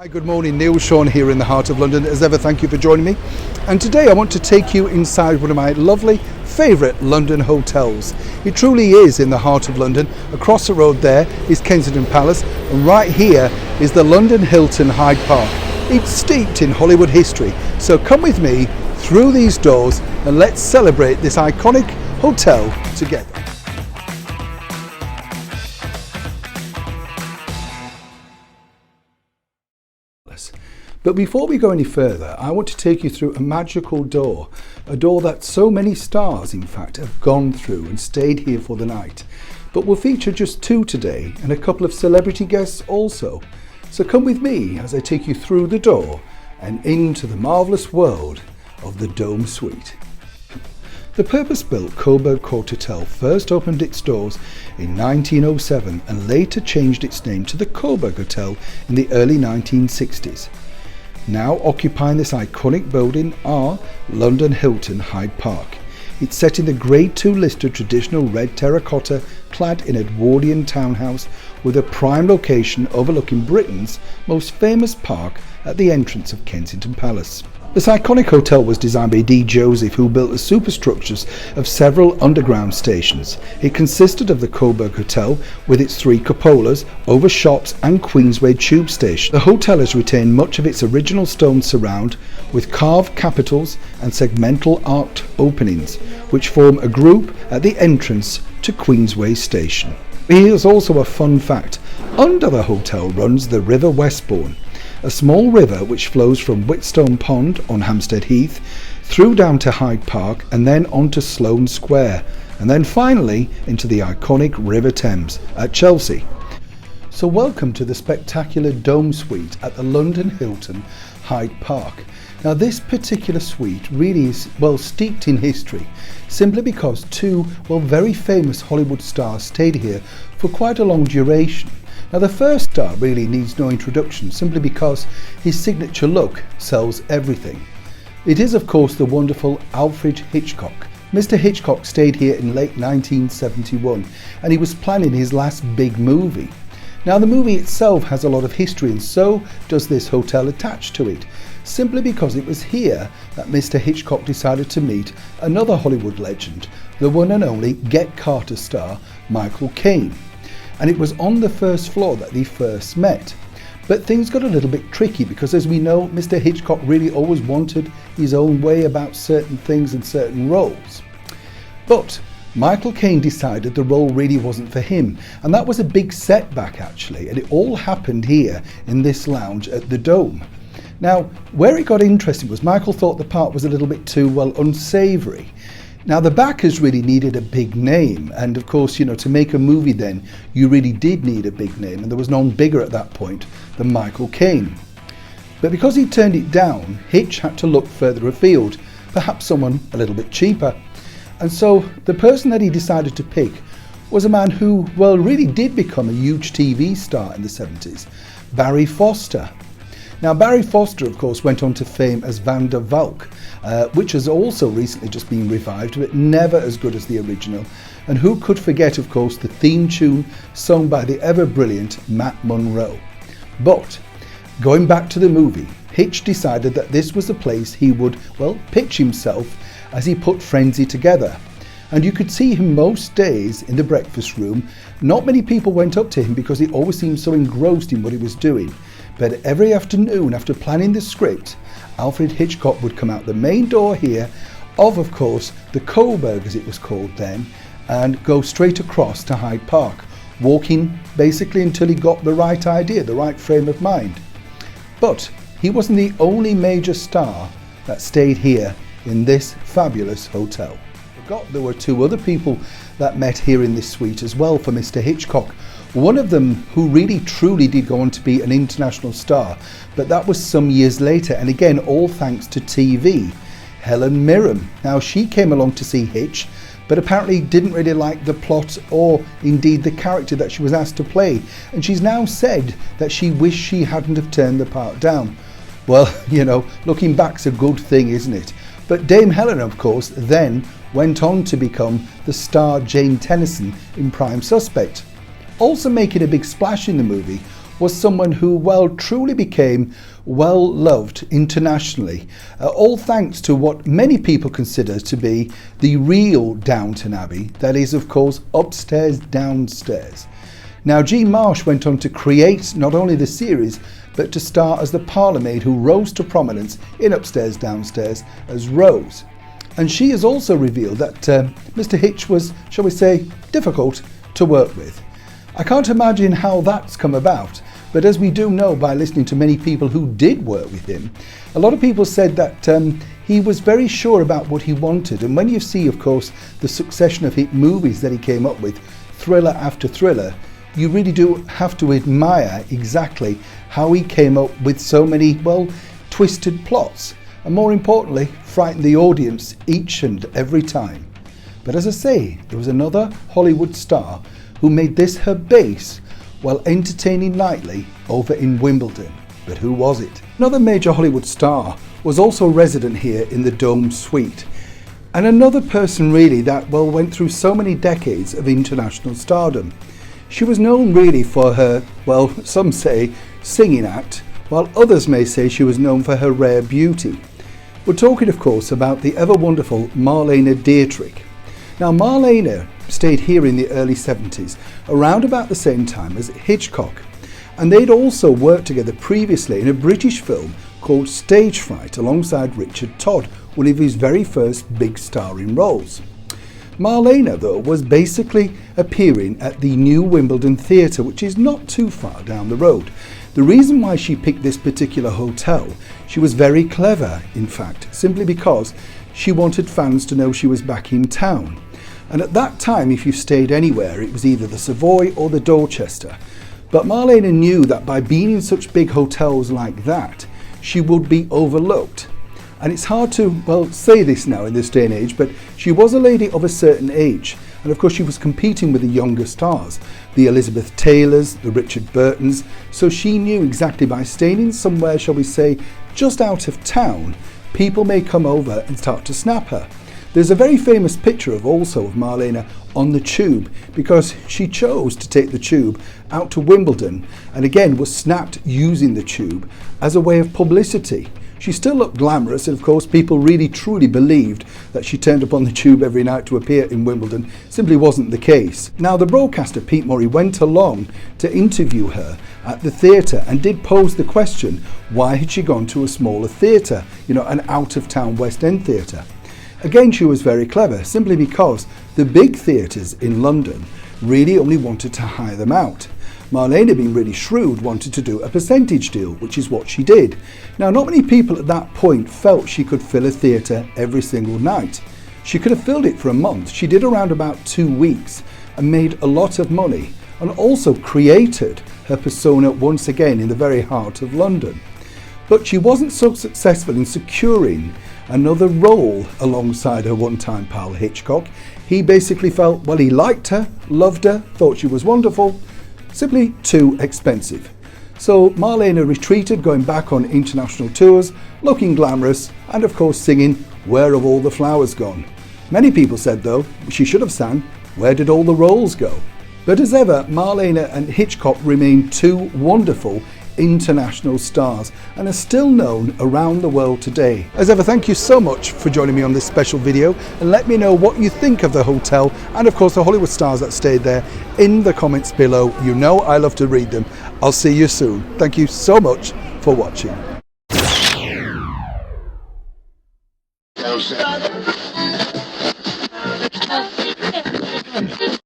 Hi, good morning. Neil Sean here in the heart of London. As ever, thank you for joining me. And today I want to take you inside one of my lovely favourite London hotels. It truly is in the heart of London. Across the road there is Kensington Palace, and right here is the London Hilton Hyde Park. It's steeped in Hollywood history. So come with me through these doors and let's celebrate this iconic hotel together. But before we go any further, I want to take you through a magical door, a door that so many stars, in fact, have gone through and stayed here for the night. But we'll feature just two today and a couple of celebrity guests also. So come with me as I take you through the door and into the marvellous world of the Dome Suite. The purpose-built Coburg Hotel first opened its doors in 1907 and later changed its name to the Coburg Hotel in the early 1960s. Now occupying this iconic building are London Hilton Hyde Park. It's set in the Grade 2 listed traditional red terracotta clad in Edwardian townhouse with a prime location overlooking Britain's most famous park at the entrance of Kensington Palace. This iconic hotel was designed by D. Joseph, who built the superstructures of several underground stations. It consisted of the Coburg Hotel with its three cupolas, over shops and Queensway tube station. The hotel has retained much of its original stone surround with carved capitals and segmental arched openings, which form a group at the entrance to Queensway station. Here's also a fun fact. Under the hotel runs the River Westbourne, a small river which flows from Whitstone Pond on Hampstead Heath through down to Hyde Park and then onto Sloane Square, and then finally into the iconic River Thames at Chelsea. So welcome to the spectacular Dome Suite at the London Hilton Hyde Park. Now this particular suite really is well steeped in history, simply because two very famous Hollywood stars stayed here for quite a long duration. Now the first star really needs no introduction, simply because his signature look sells everything. It is of course the wonderful Alfred Hitchcock. Mr. Hitchcock stayed here in late 1971 and he was planning his last big movie. Now the movie itself has a lot of history, and so does this hotel attached to it, simply because it was here that Mr. Hitchcock decided to meet another Hollywood legend, the one and only Get Carter star Michael Caine. And it was on the first floor that they first met. But things got a little bit tricky because, as we know, Mr. Hitchcock really always wanted his own way about certain things and certain roles. But Michael Caine decided the role really wasn't for him, and that was a big setback actually, and it all happened here in this lounge at the Dome. Now, where it got interesting was Michael thought the part was a little bit too, unsavoury. Now the backers really needed a big name, and of course, to make a movie then, you really did need a big name, and there was none bigger at that point than Michael Caine. But because he turned it down, Hitch had to look further afield, perhaps someone a little bit cheaper. And so the person that he decided to pick was a man who, really did become a huge TV star in the 70s, Barry Foster. Now Barry Foster of course went on to fame as Van der Valk, which has also recently just been revived, but never as good as the original. And who could forget of course the theme tune sung by the ever brilliant Matt Monro. But going back to the movie, Hitch decided that this was the place he would pitch himself as he put Frenzy together. And you could see him most days in the breakfast room. Not many people went up to him because he always seemed so engrossed in what he was doing. But every afternoon after planning the script, Alfred Hitchcock would come out the main door here of course, the Coburg as it was called then, and go straight across to Hyde Park, walking basically until he got the right idea, the right frame of mind. But he wasn't the only major star that stayed here in this fabulous hotel. There were two other people that met here in this suite as well for Mr. Hitchcock. One of them who really truly did go on to be an international star, but that was some years later, and again all thanks to TV, Helen Mirren. Now she came along to see Hitch, but apparently didn't really like the plot or indeed the character that she was asked to play, and she's now said that she wished she hadn't have turned the part down. Well, looking back's a good thing, isn't it? But Dame Helen of course then went on to become the star Jane Tennyson in Prime Suspect. Also making a big splash in the movie was someone who, well, truly became well loved internationally, all thanks to what many people consider to be the real Downton Abbey, that is, of course, upstairs, downstairs. Now, Jean Marsh went on to create not only the series, but to star as the parlourmaid who rose to prominence in Upstairs Downstairs as Rose. And she has also revealed that Mr. Hitch was, shall we say, difficult to work with. I can't imagine how that's come about, but as we do know by listening to many people who did work with him, a lot of people said that he was very sure about what he wanted. And when you see, of course, the succession of hit movies that he came up with, thriller after thriller, you really do have to admire exactly how he came up with so many, well, twisted plots, and more importantly, frightened the audience each and every time. But as I say, there was another Hollywood star who made this her base while entertaining nightly over in Wimbledon. But who was it? Another major Hollywood star was also resident here in the Dome Suite. And another person really that, well, went through so many decades of international stardom. She was known really for her, well, some say singing act, while others may say she was known for her rare beauty. We're talking, of course, about the ever wonderful Marlene Dietrich. Now, Marlene stayed here in the early 70s, around about the same time as Hitchcock. And they'd also worked together previously in a British film called Stage Fright alongside Richard Todd, one of his very first big starring roles. Marlene, though, was basically appearing at the New Wimbledon Theatre, which is not too far down the road. The reason why she picked this particular hotel, she was very clever, in fact, simply because she wanted fans to know she was back in town. And at that time, if you stayed anywhere, it was either the Savoy or the Dorchester. But Marlene knew that by being in such big hotels like that, she would be overlooked. And it's hard to, well, say this now in this day and age, but she was a lady of a certain age. And of course she was competing with the younger stars, the Elizabeth Taylors, the Richard Burtons. So she knew exactly by staying in somewhere, shall we say, just out of town, people may come over and start to snap her. There's a very famous picture of Marlene on the tube, because she chose to take the tube out to Wimbledon and again was snapped using the tube as a way of publicity. She still looked glamorous, and of course people really truly believed that she turned up on the tube every night to appear in Wimbledon. Simply wasn't the case. Now, the broadcaster Pete Murray went along to interview her at the theatre and did pose the question, why had she gone to a smaller theatre, an out-of-town West End theatre? Again, she was very clever, simply because the big theatres in London really only wanted to hire them out. Marlene, being really shrewd, wanted to do a percentage deal, which is what she did. Now, not many people at that point felt she could fill a theatre every single night. She could have filled it for a month. She did around about 2 weeks and made a lot of money, and also created her persona once again in the very heart of London. But she wasn't so successful in securing another role alongside her one-time pal Hitchcock. He basically felt, well, he liked her, loved her, thought she was wonderful, simply too expensive. So Marlene retreated, going back on international tours, looking glamorous, and of course singing Where Have All the Flowers Gone? Many people said, though, she should have sang Where Did All the Rolls Go? But as ever, Marlene and Hitchcock remain two wonderful international stars and are still known around the world today. As ever, thank you so much for joining me on this special video, and let me know what you think of the hotel and of course the Hollywood stars that stayed there in the comments below. You know I love to read them. I'll see you soon. Thank you so much for watching.